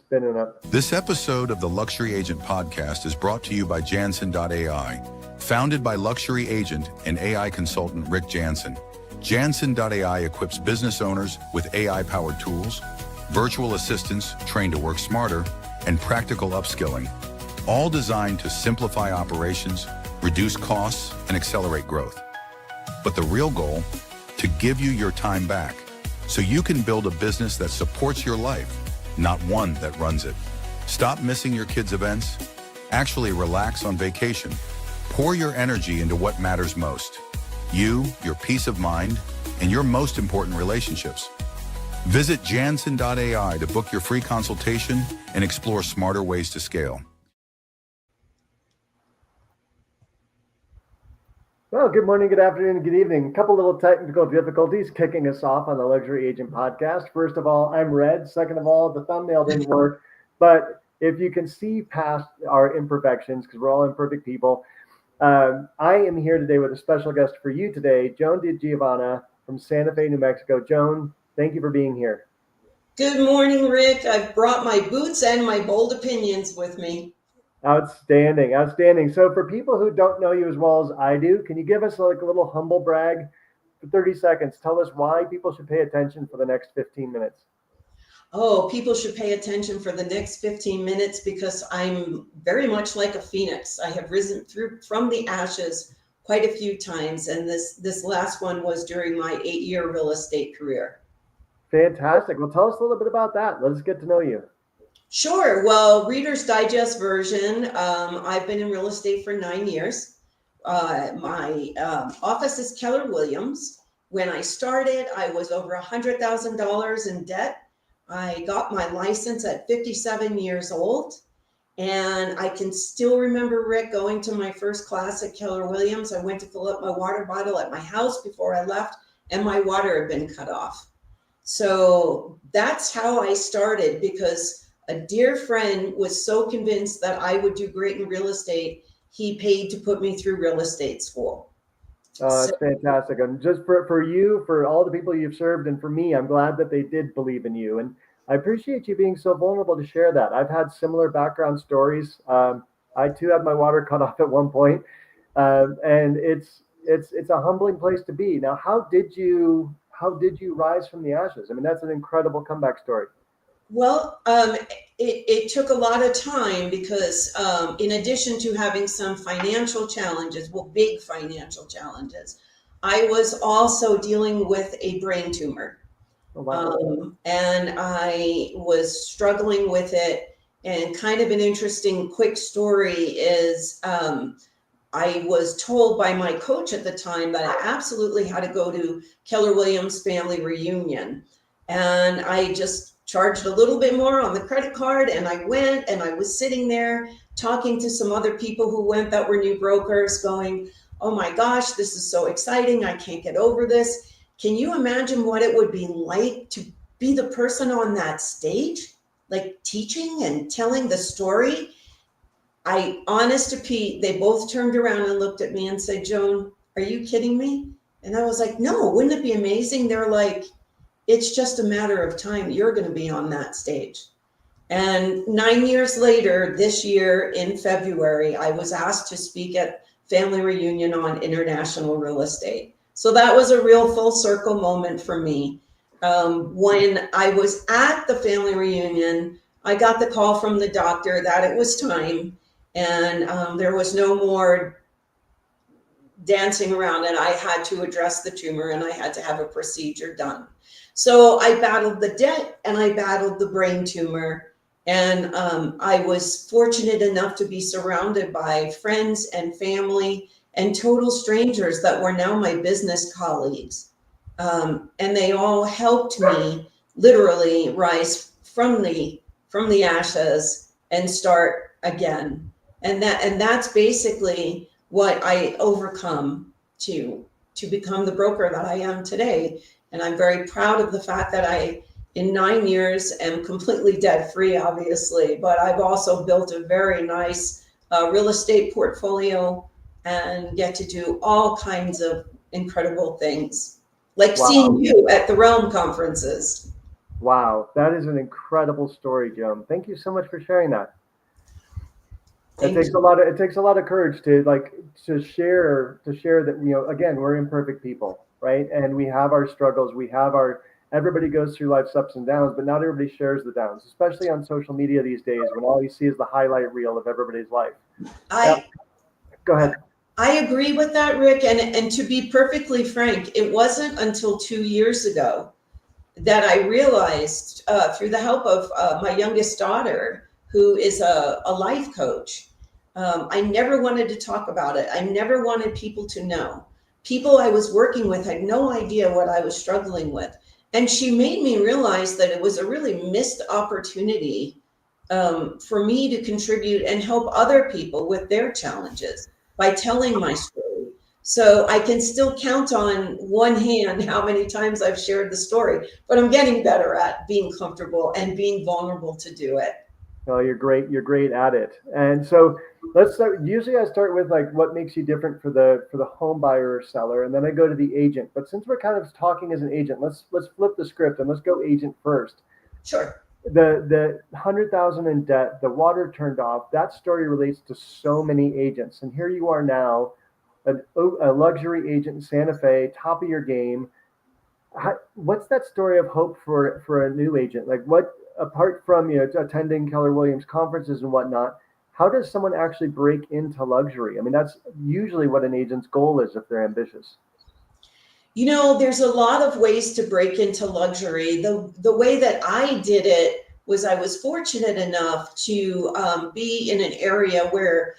spinning up. This episode of the Luxury Agent Podcast is brought to you by Janson.ai, founded by luxury agent and AI consultant Rick Janson. Janson.ai equips business owners with AI-powered tools, virtual assistants trained to work smarter, and practical upskilling, all designed to simplify operations, reduce costs, and accelerate growth. But the real goal, to give you your time back, so you can build a business that supports your life, not one that runs it. Stop missing your kids' events. Actually relax on vacation. Pour your energy into what matters most. You, your peace of mind, and your most important relationships. Visit Janson.ai to book your free consultation and explore smarter ways to scale. Well, good morning, good afternoon, good evening. A couple little technical difficulties kicking us off on the Luxury Agent Podcast. First of all, I'm Red. Second of all, the thumbnail didn't work. But if you can see past our imperfections, because we're all imperfect people, I am here today with a special guest for you today, Joan DiGiovanna from Santa Fe, New Mexico. Joan, thank you for being here. Good morning, Rick. I've brought my boots and my bold opinions with me. Outstanding, outstanding. So for people who don't know you as well as I do, can you give us like a little humble brag for 30 seconds? Tell us why people should pay attention for the next 15 minutes. Oh, people should pay attention for the next 15 minutes because I'm very much like a phoenix. I have risen from the ashes quite a few times, and this last one was during my 8-year real estate career. Fantastic. Well, tell us a little bit about that. Let us get to know you. Sure. Well, Reader's Digest version. I've been in real estate for 9 years. My office is Keller Williams. When I started, I was over $100,000 in debt. I got my license at 57 years old. And I can still remember, Rick, going to my first class at Keller Williams. I went to fill up my water bottle at my house before I left, and my water had been cut off. So that's how I started, because a dear friend was so convinced that I would do great in real estate, he paid to put me through real estate school. That's fantastic. And just for you, for all the people you've served, and for me, I'm glad that they did believe in you. And I appreciate you being so vulnerable to share that. I've had similar background stories. I too had my water cut off at one point. And it's a humbling place to be. Now, how did you rise from the ashes? I mean, that's an incredible comeback story. Well, it took a lot of time because in addition to having some financial challenges, big financial challenges, I was also dealing with a brain tumor. Oh, wow. And I was struggling with it. And kind of an interesting quick story is I was told by my coach at the time that I absolutely had to go to Keller Williams family reunion. And I just charged a little bit more on the credit card, and I went, and I was sitting there talking to some other people who went that were new brokers going, oh my gosh, this is so exciting. I can't get over this. Can you imagine what it would be like to be the person on that stage, like teaching and telling the story? Honest to Pete, they both turned around and looked at me and said, Joan, are you kidding me? And I was like, no, wouldn't it be amazing? They're like, it's just a matter of time. You're going to be on that stage. And 9 years later, this year in February, I was asked to speak at family reunion on international real estate. So that was a real full circle moment for me. When I was at the family reunion, I got the call from the doctor that it was time, and there was no more dancing around, and I had to address the tumor, and I had to have a procedure done. So I battled the debt, and I battled the brain tumor, and I was fortunate enough to be surrounded by friends and family and total strangers that were now my business colleagues. And they all helped me literally rise from the ashes and start again. And that's basically what I overcome to become the broker that I am today. And I'm very proud of the fact that I, in 9 years, am completely debt free, obviously, but I've also built a very nice real estate portfolio and get to do all kinds of incredible things, like seeing you at the Realm conferences. Wow, that is an incredible story, Joan. Thank you so much for sharing that. It Thank takes a you. lot of courage to share that, again, we're imperfect people, right? And we have our struggles, we have our everybody goes through life's ups and downs, but not everybody shares the downs, especially on social media these days when all you see is the highlight reel of everybody's life. Now, I go ahead. I agree with that, Rick. And to be perfectly frank, it wasn't until 2 years ago that I realized, through the help of my youngest daughter, who is a life coach. I never wanted to talk about it. I never wanted people to know. People I was working with had no idea what I was struggling with. And she made me realize that it was a really missed opportunity, for me to contribute and help other people with their challenges by telling my story. So I can still count on one hand how many times I've shared the story, but I'm getting better at being comfortable and being vulnerable to do it. Oh, you're great. You're great at it. And so let's start. Usually, I start with like what makes you different for the home buyer or seller, and then I go to the agent. But since we're kind of talking as an agent, let's flip the script and let's go agent first. Sure. The 100,000 in debt, the water turned off. That story relates to so many agents, and here you are now, a luxury agent in Santa Fe, top of your game. What's that story of hope for a new agent? Like, what, apart from attending Keller Williams conferences and whatnot, how does someone actually break into luxury? I mean, that's usually what an agent's goal is if they're ambitious. There's a lot of ways to break into luxury. The way that I did it was I was fortunate enough to be in an area where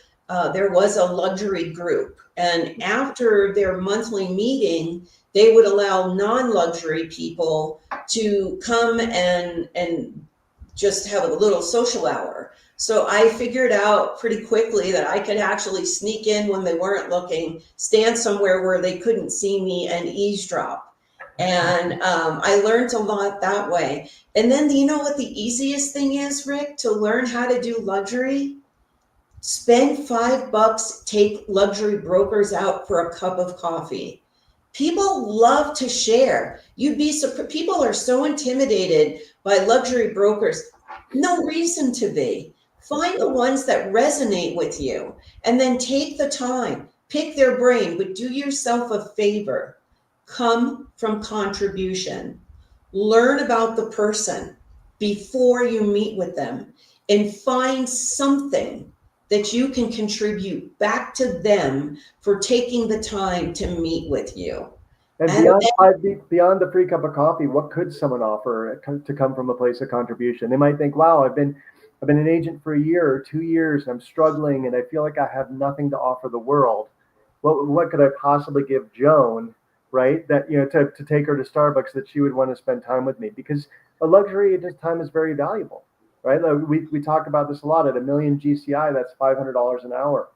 there was a luxury group. And after their monthly meeting, they would allow non-luxury people to come and just have a little social hour. So I figured out pretty quickly that I could actually sneak in when they weren't looking, stand somewhere where they couldn't see me, and eavesdrop. And I learned a lot that way. And then, you know what the easiest thing is, Rick, to learn how to do luxury? Spend $5, take luxury brokers out for a cup of coffee. People love to share. You'd be surprised. People are so intimidated by luxury brokers. No reason to be. Find the ones that resonate with you and then take the time, pick their brain, but do yourself a favor. Come from contribution. Learn about the person before you meet with them and find something that you can contribute back to them for taking the time to meet with you. And And beyond the free cup of coffee, what could someone offer to come from a place of contribution? They might think, "Wow, I've been an agent for a year or 2 years, and I'm struggling, and I feel like I have nothing to offer the world. What could I possibly give Joan, right? That to take her to Starbucks, that she would want to spend time with me, because a luxury agent's time is very valuable, right? Like we talk about this a lot. At a million GCI, that's $500 an hour.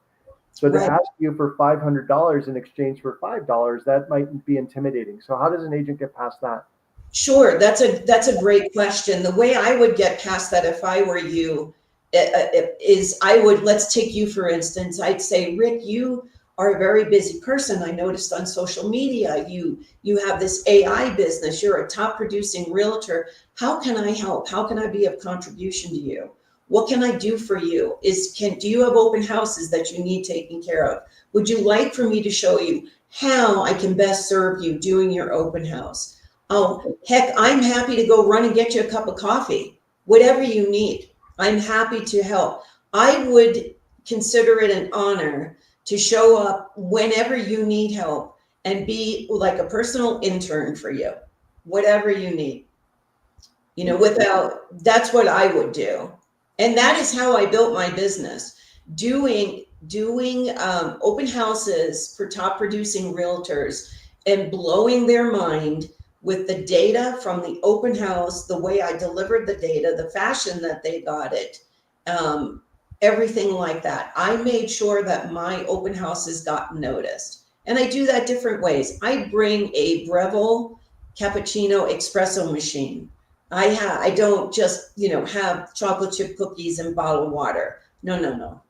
So to right. ask you for $500 in exchange for $5, that might be intimidating. So how does an agent get past that? Sure, that's a great question. The way I would get past that if I were you, is I would, let's take you for instance. I'd say, Rick, you are a very busy person. I noticed on social media you have this AI business. You're a top producing realtor. How can I help? How can I be of contribution to you? What can I do for you? Do you have open houses that you need taken care of? Would you like for me to show you how I can best serve you doing your open house? Oh, heck, I'm happy to go run and get you a cup of coffee, whatever you need. I'm happy to help. I would consider it an honor to show up whenever you need help and be like a personal intern for you, whatever you need. That's what I would do. And that is how I built my business, doing open houses for top producing realtors and blowing their mind with the data from the open house, the way I delivered the data, the fashion that they got it, everything like that. I made sure that my open houses got noticed. And I do that different ways. I bring a Breville cappuccino espresso machine. I don't just, have chocolate chip cookies and bottled water. No,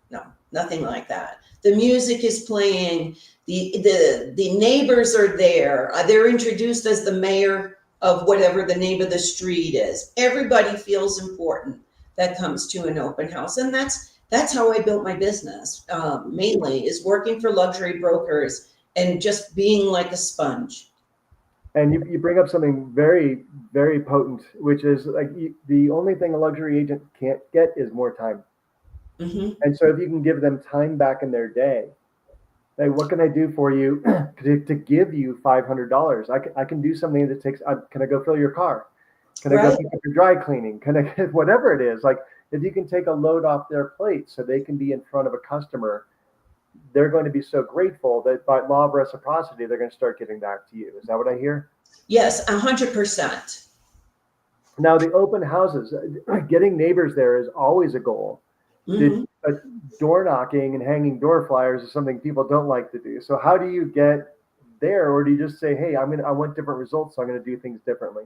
nothing like that. The music is playing. The neighbors are there. They're introduced as the mayor of whatever the name of the street is. Everybody feels important that comes to an open house. And that's how I built my business, mainly, is working for luxury brokers and just being like a sponge. And you bring up something very, very potent, which is like the only thing a luxury agent can't get is more time. Mm-hmm. And so if you can give them time back in their day, like, what can I do for you to give you $500? I can do something that takes, can I go fill your car? Can I go Right. pick up your dry cleaning? Can I get whatever it is? Like, if you can take a load off their plate so they can be in front of a customer, they're going to be so grateful that by law of reciprocity, they're going to start giving back to you. Is that what I hear? Yes, 100%. Now, the open houses, getting neighbors there is always a goal. Mm-hmm. Door knocking and hanging door flyers is something people don't like to do. So how do you get there, or do you just say, "Hey, I want different results, so I'm going to do things differently"?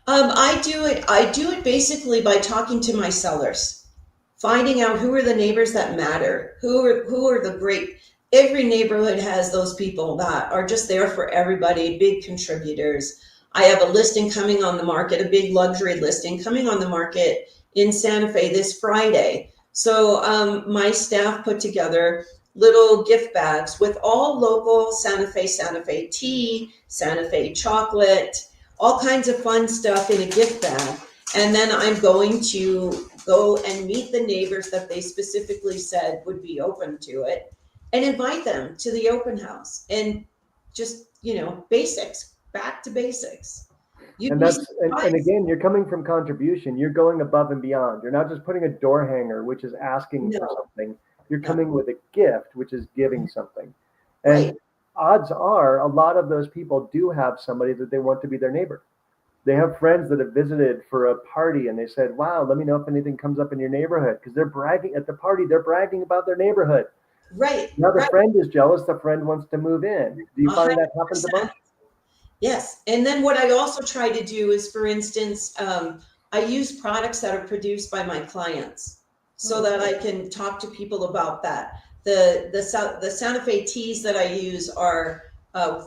I do it basically by talking to my sellers, finding out who are the neighbors that matter, who are the great. Every neighborhood has those people that are just there for everybody, big contributors. I have a listing coming on the market, a big luxury listing coming on the market in Santa Fe this Friday. So my staff put together little gift bags with all local Santa Fe tea, Santa Fe chocolate, all kinds of fun stuff in a gift bag. And then I'm going to go and meet the neighbors that they specifically said would be open to it and invite them to the open house, and just, basics, back to basics. You'd And be that's and surprised. again, you're coming from contribution. You're going above and beyond. You're not just putting a door hanger, which is asking for No, something. You're no, coming with a gift, which is giving something. right, And odds are, a lot of those people do have somebody that they want to be their neighbor. They have friends that have visited for a party and they said, "Wow, let me know if anything comes up in your neighborhood," because they're bragging at the party. They're bragging about their neighborhood. right, Now the right, friend is jealous. The friend wants to move in. Do you find that happens a 100%. bunch? Yes. And then what I also try to do is, for instance, I use products that are produced by my clients so that I can talk to people about that. The Santa Fe teas that I use are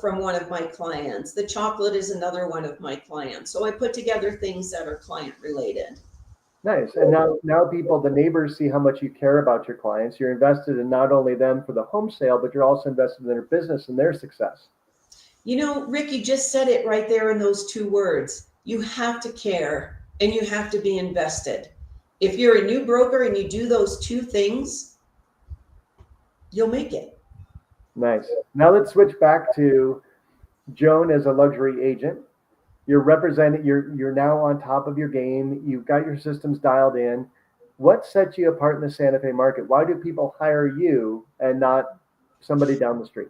from one of my clients. The chocolate is another one of my clients. So I put together things that are client related. Nice. And now people, the neighbors see how much you care about your clients. You're invested in not only them for the home sale, but you're also invested in their business and their success. Rick, you just said it right there in those two words. You have to care and you have to be invested. If you're a new broker and you do those two things, you'll make it. Nice. Now let's switch back to Joan as a luxury agent. You're representing, you're now on top of your game. You've got your systems dialed in. What sets you apart in the Santa Fe market? Why do people hire you and not somebody down the street?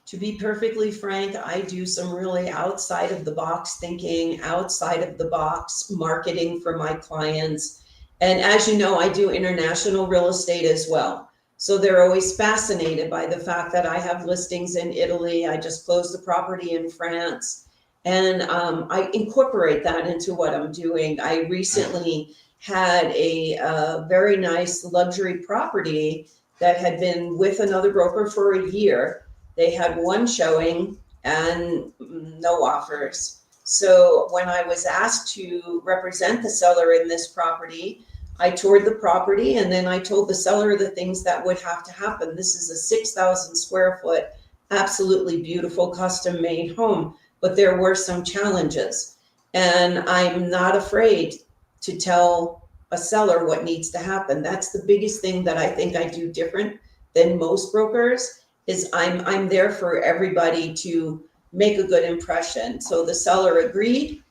To be perfectly frank, I do some really outside of the box thinking, outside of the box marketing for my clients. And as you know, I do international real estate as well. So they're always fascinated by the fact that I have listings in Italy. I just closed the property in France. And I incorporate that into what I'm doing. I recently had a very nice luxury property that had been with another broker for a year. They had one showing and no offers. So when I was asked to represent the seller in this property, I toured the property and then I told the seller the things that would have to happen. This is a 6,000 square foot, absolutely beautiful custom made home, but there were some challenges. And I'm not afraid to tell a seller what needs to happen. That's the biggest thing that I think I do different than most brokers, is I'm there for everybody to make a good impression. So the seller agreed.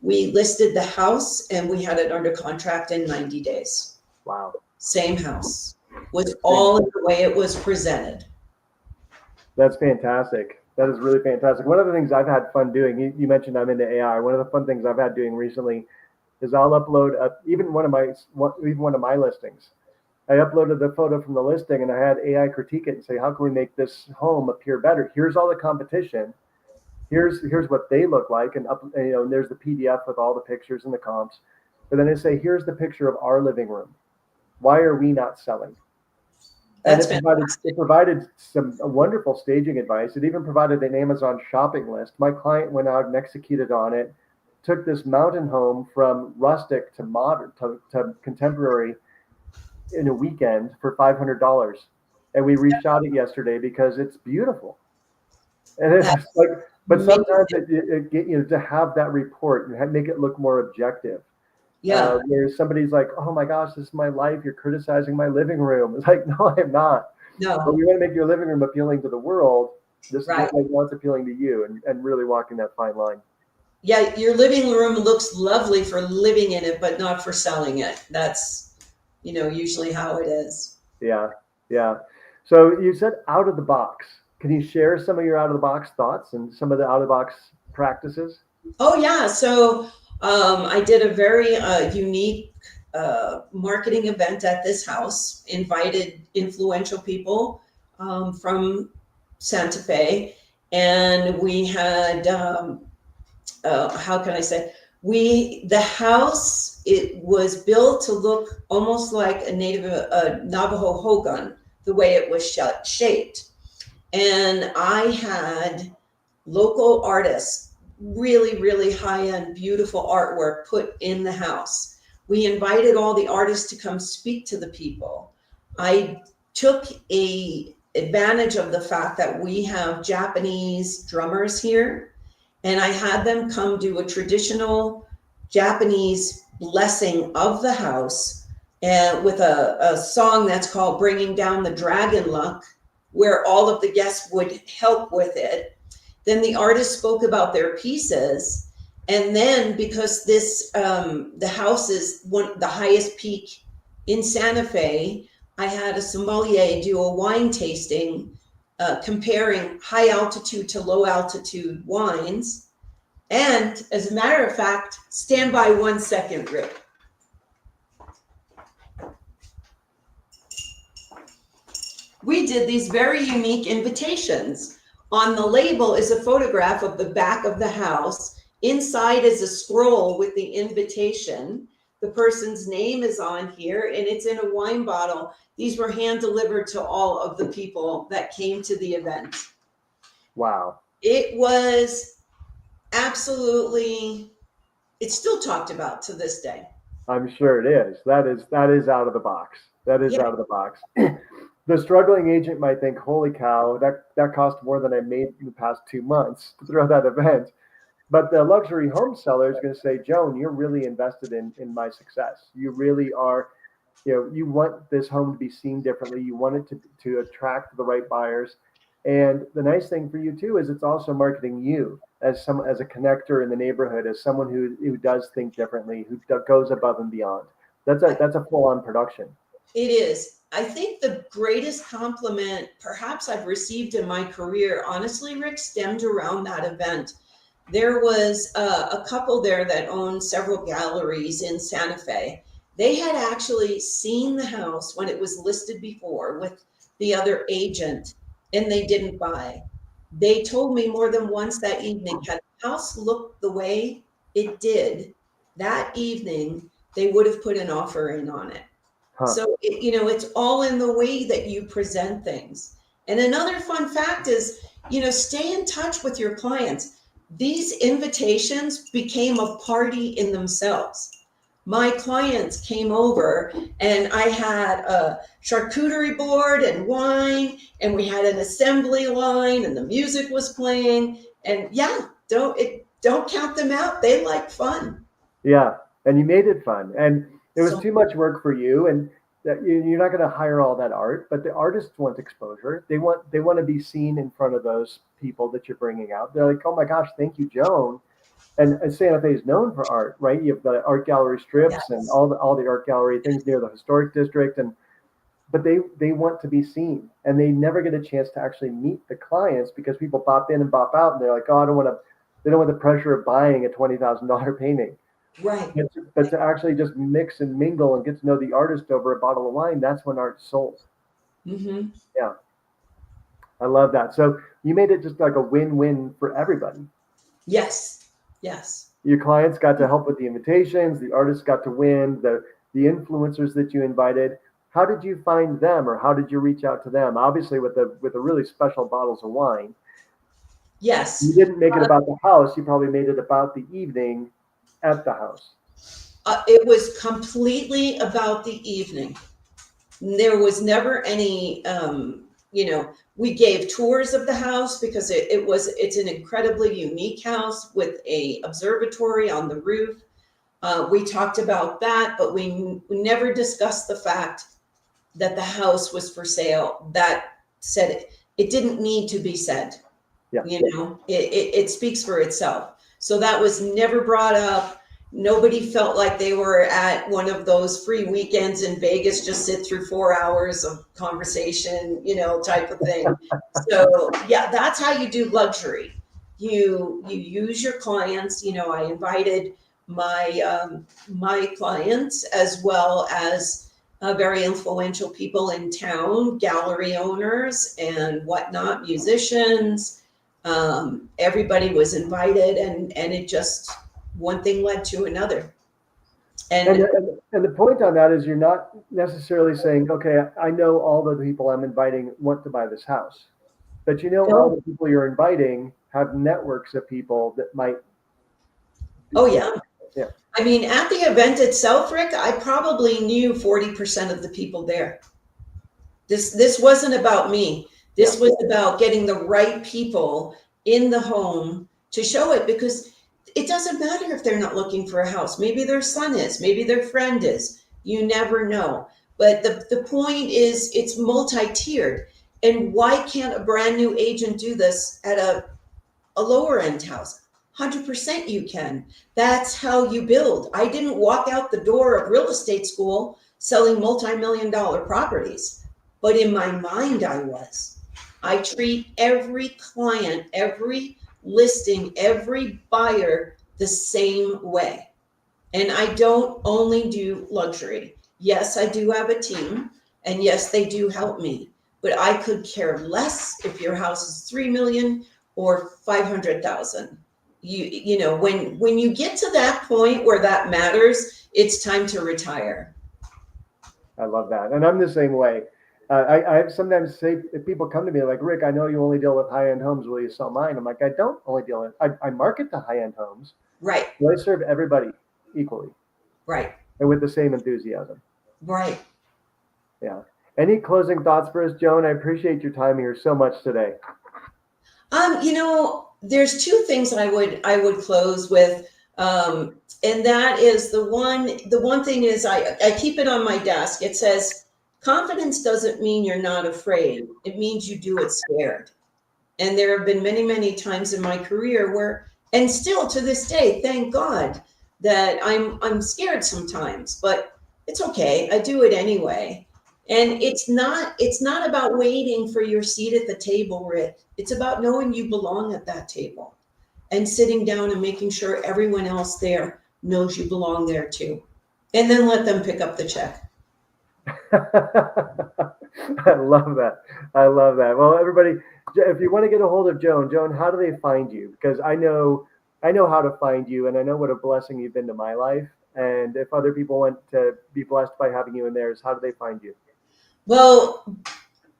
We listed the house and we had it under contract in 90 days. Wow. Same house. Was all in the way it was presented. That's fantastic. That is really fantastic. One of the things I've had fun doing, you mentioned I'm into AI. One of the fun things I've had doing recently is I'll upload even one of my listings. I uploaded the photo from the listing and I had AI critique it and say, how can we make this home appear better? Here's all the competition. Here's what they look like, and and there's the PDF with all the pictures and the comps. But then I say, here's the picture of our living room. Why are we not selling? And That's it fantastic. provided some wonderful staging advice. It even provided an Amazon shopping list. My client went out and executed on it, took this mountain home from rustic to modern to contemporary in a weekend for $500. And we reshot it yesterday because it's beautiful. And it's just That's like, but sometimes amazing. to have that report and make it look more objective. Yeah. Where somebody's like, "Oh my gosh, this is my life. You're criticizing my living room." It's like, no, I'm not. But No. we want to make your living room appealing to the world. This is Right. just like what's appealing to you, and really walking that fine line. Yeah, your living room looks lovely for living in it, but not for selling it. That's, usually how it is. Yeah, yeah. So you said out of the box. Can you share some of your out of the box thoughts and some of the out of the box practices? Oh, yeah. So I did a very unique marketing event at this house, invited influential people from Santa Fe. And we had, how can I say, the house, it was built to look almost like a native, Navajo hogan, the way it was shaped. And I had local artists, really, really high end, beautiful artwork put in the house. We invited all the artists to come speak to the people. I took a advantage of the fact that we have Japanese drummers here, and I had them come do a traditional Japanese blessing of the house, and with a song that's called Bringing Down the Dragon Luck, where all of the guests would help with it. Then the artist spoke about their pieces. And then because the house is the highest peak in Santa Fe, I had a sommelier do a wine tasting, comparing high altitude to low altitude wines. And as a matter of fact, stand by 1 second, Rick. We did these very unique invitations. On the label is a photograph of the back of the house. Inside is a scroll with the invitation. The person's name is on here, and it's in a wine bottle. These were hand delivered to all of the people that came to the event. Wow. It was absolutely, it's still talked about to this day. I'm sure it is. That is out of the box. That is Yeah. out of the box. The struggling agent might think, "Holy cow, that cost more than I made in the past 2 months to throw that event." But the luxury home seller is going to say, "Joan, you're really invested in my success. You really are. You want this home to be seen differently. You want it to attract the right buyers. And the nice thing for you too is it's also marketing you as a connector in the neighborhood, as someone who does think differently, who goes above and beyond. That's a full on production." It is. I think the greatest compliment perhaps I've received in my career, honestly, Rick, stemmed around that event. There was a couple there that owned several galleries in Santa Fe. They had actually seen the house when it was listed before with the other agent, and they didn't buy. They told me more than once that evening, had the house looked the way it did that evening, they would have put an offer in on it. Huh. So, it's all in the way that you present things. And another fun fact is, stay in touch with your clients. These invitations became a party in themselves. My clients came over and I had a charcuterie board and wine, and we had an assembly line and the music was playing. And yeah, don't count them out. They like fun. Yeah, and you made it fun, and it was So too much work for you, and that you're not going to hire all that art, but the artists want exposure. They want to be seen in front of those people that you're bringing out. They're like, "Oh my gosh, thank you, Joan." And Santa Fe is known for art, right? You have the art gallery strips and yes. all the art gallery things near the historic district, and but they want to be seen, and they never get a chance to actually meet the clients because people bop in and bop out, and they're like, "Oh, I don't want to." They don't want the pressure of buying a $20,000 painting. Right. But to actually just mix and mingle and get to know the artist over a bottle of wine, that's when art's sold. Mm-hmm. Yeah, I love that. So you made it just like a win-win for everybody. Yes. Yes. Your clients got to help with the invitations, the artists got to win, the influencers that you invited. how did you find them, or how did you reach out to them? Obviously, with the really special bottles of wine. Yes. You didn't make it about the house. You probably made it about the evening at the house. It was completely about the evening. There was never any, we gave tours of the house because it's an incredibly unique house with a observatory on the roof. We talked about that, but we never discussed the fact that the house was for sale. That said, it didn't need to be said. Yeah. It speaks for itself. So that was never brought up. Nobody felt like they were at one of those free weekends in Vegas, just sit through 4 hours of conversation, type of thing. So yeah, that's how you do luxury. You use your clients. I invited my clients, as well as very influential people in town, gallery owners and whatnot, musicians. Everybody was invited, and it just, one thing led to another. And the point on that is, you're not necessarily saying, okay, I know all the people I'm inviting want to buy this house, but all the people you're inviting have networks of people that might. Oh yeah. Yeah. I mean, at the event itself, Rick, I probably knew 40% of the people there. This wasn't about me. This was about getting the right people in the home to show it, because it doesn't matter if they're not looking for a house. Maybe their son is, maybe their friend is. You never know. But the point is, it's multi-tiered. And why can't a brand new agent do this at a lower end house? 100% you can. That's how you build. I didn't walk out the door of real estate school selling multi-million-dollar properties, but in my mind I was. I treat every client, every listing, every buyer the same way. And I don't only do luxury. Yes, I do have a team, and yes, they do help me, but I could care less if your house is 3 million or 500,000. When you get to that point where that matters, it's time to retire. I love that. And I'm the same way. I sometimes say, if people come to me like, Rick, I know you only deal with high-end homes. Will you sell mine? I'm like, I don't only deal with, I market to high-end homes. Right. So I serve everybody equally. Right. And with the same enthusiasm. Right. Yeah. Any closing thoughts for us, Joan? I appreciate your time here so much today. There's two things I would close with. And that is the one thing is, I keep it on my desk. It says, confidence doesn't mean you're not afraid. It means you do it scared. And there have been many, many times in my career where, and still to this day, thank God, that I'm scared sometimes, but it's okay. I do it anyway. And it's not about waiting for your seat at the table, Rick. It's about knowing you belong at that table and sitting down and making sure everyone else there knows you belong there too. And then let them pick up the check. I love that. Well, everybody, if you want to get a hold of Joan, how do they find you? Because I know how to find you, and I know what a blessing you've been to my life. And if other people want to be blessed by having you in theirs, how do they find you? Well,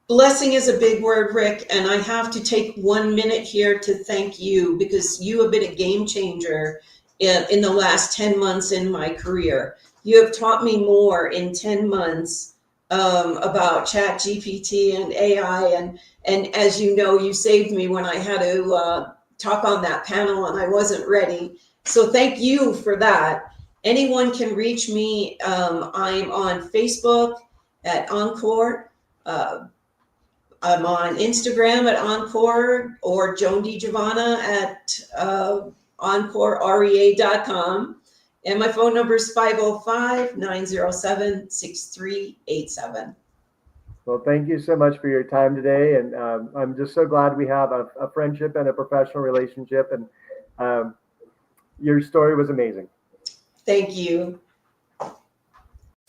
blessing is a big word, Rick, and I have to take 1 minute here to thank you, because you have been a game changer in the last 10 months in my career. You have taught me more in 10 months about Chat GPT and AI. And as you know, you saved me when I had to talk on that panel and I wasn't ready. So thank you for that. Anyone can reach me. I'm on Facebook at Encore. I'm on Instagram at Encore, or Joan DiGiovanna at EncoreREA.com. And my phone number is 505-907-6387. Well, thank you so much for your time today. And I'm just so glad we have a friendship and a professional relationship. And your story was amazing. Thank you.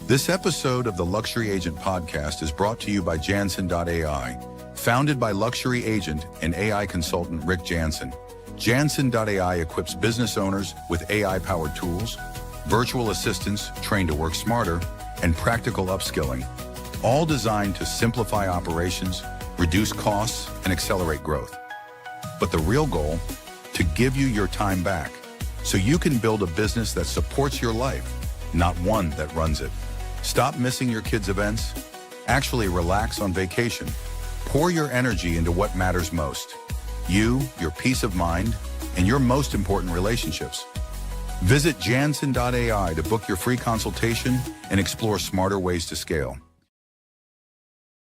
This episode of the Luxury Agent Podcast is brought to you by Janson.ai, founded by luxury agent and AI consultant Rick Janson. Janson.ai equips business owners with AI-powered tools, virtual assistants trained to work smarter, and practical upskilling, all designed to simplify operations, reduce costs, and accelerate growth. But the real goal, to give you your time back, so you can build a business that supports your life, not one that runs it. Stop missing your kids' events. Actually relax on vacation. Pour your energy into what matters most. You, your peace of mind, and your most important relationships. Visit Janson.ai to book your free consultation and explore smarter ways to scale.